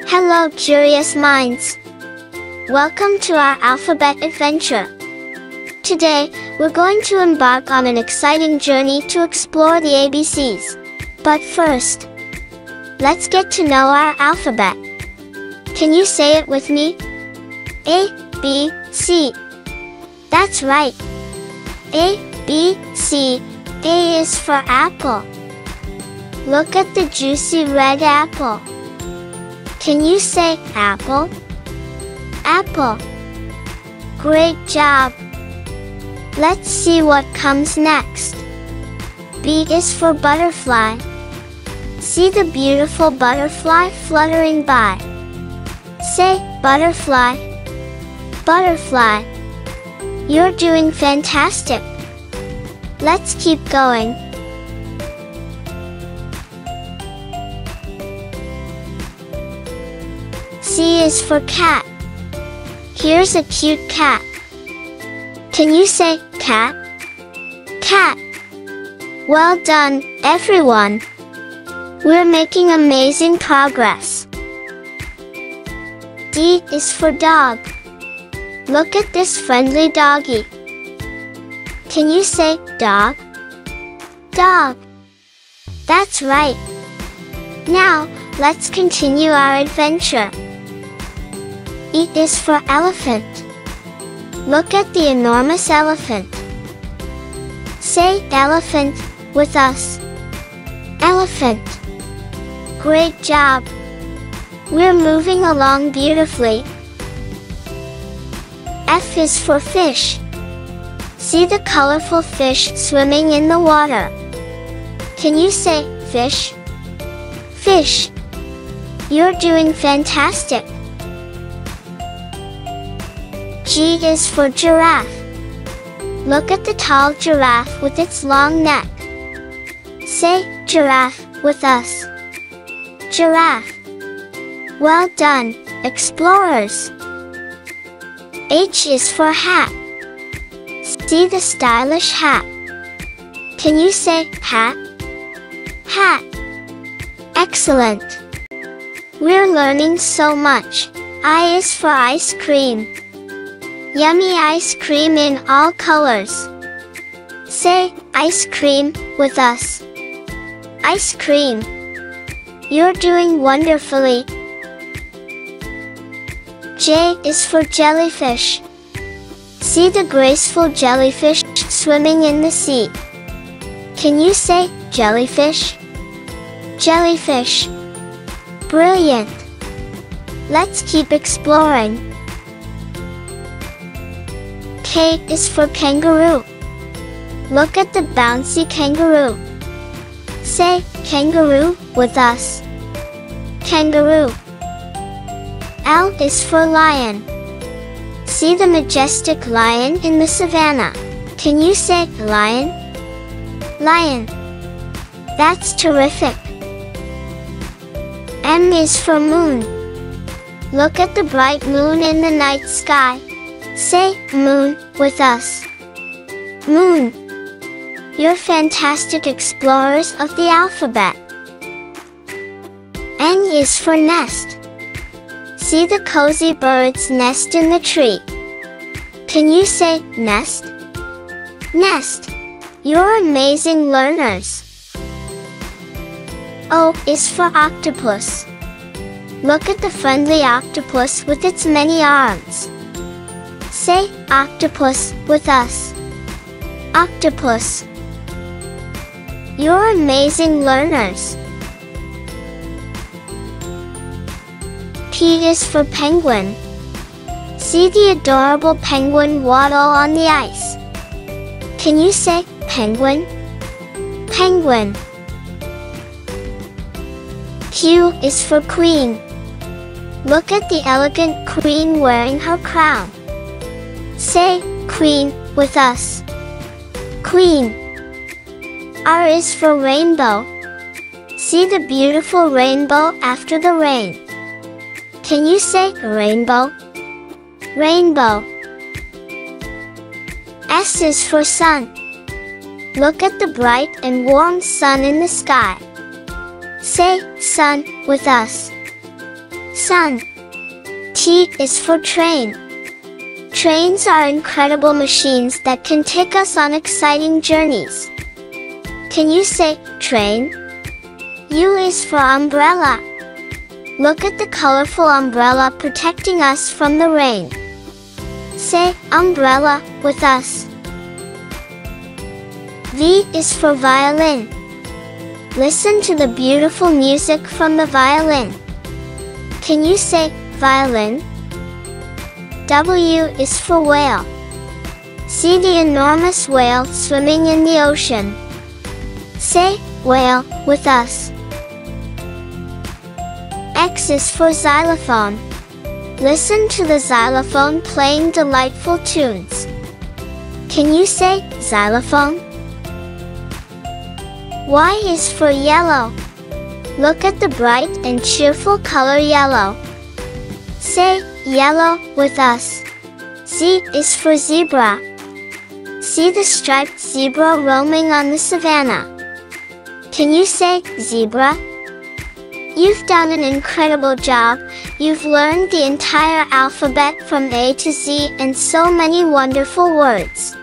Hello, curious minds! Welcome to our alphabet adventure. Today, we're going to embark on an exciting journey to explore the ABCs. But first, let's get to know our alphabet. Can you say it with me? A, B, C. That's right. A, B, C. A is for apple. Look at the juicy red apple. Can you say apple? Apple. Great job. Let's see what comes next. B is for butterfly. See the beautiful butterfly fluttering by. Say butterfly. Butterfly. You're doing fantastic. Let's keep going. C is for cat. Here's a cute cat. Can you say cat? Cat. Well done, everyone. We're making amazing progress. D is for dog. Look at this friendly doggy. Can you say dog? Dog. That's right. Now, let's continue our adventure. E is for elephant. Look at the enormous elephant. Say elephant with us. Elephant. Great job. We're moving along beautifully. F is for fish. See the colorful fish swimming in the water. Can you say fish? Fish. You're doing fantastic. G is for giraffe. Look at the tall giraffe with its long neck. Say giraffe with us. Giraffe. Well done, explorers. H is for hat. See the stylish hat. Can you say hat? Hat. Excellent. We're learning so much. I is for ice cream. Yummy ice cream in all colors. Say ice cream with us. Ice cream. You're doing wonderfully. J is for jellyfish. See the graceful jellyfish swimming in the sea. Can you say jellyfish? Jellyfish. Brilliant. Let's keep exploring. K is for kangaroo. Look at the bouncy kangaroo. Say kangaroo with us. Kangaroo. L is for lion. See the majestic lion in the savannah. Can you say lion? Lion. That's terrific. M is for moon. Look at the bright moon in the night sky. Say moon with us. Moon. You're fantastic explorers of the alphabet. N is for nest. See the cozy birds nest in the tree. Can you say nest? Nest. You're amazing learners. O is for octopus. Look at the friendly octopus with its many arms. Say octopus with us. Octopus. You're amazing learners. P is for penguin. See the adorable penguin waddle on the ice. Can you say penguin? Penguin. Q is for queen. Look at the elegant queen wearing her crown. Say queen with us. Queen. R is for rainbow. See the beautiful rainbow after the rain. Can you say rainbow? Rainbow. S is for sun. Look at the bright and warm sun in the sky. Say sun with us. Sun. T is for train. Trains are incredible machines that can take us on exciting journeys. Can you say train? U is for umbrella. Look at the colorful umbrella protecting us from the rain. Say umbrella with us. V is for violin. Listen to the beautiful music from the violin. Can you say violin? W is for whale. See the enormous whale swimming in the ocean. Say whale with us. X is for xylophone. Listen to the xylophone playing delightful tunes. Can you say xylophone? Y is for yellow. Look at the bright and cheerful color yellow. Say yellow with us. Z is for zebra. See the striped zebra roaming on the savannah. Can you say zebra? You've done an incredible job. You've learned the entire alphabet from A to Z and so many wonderful words.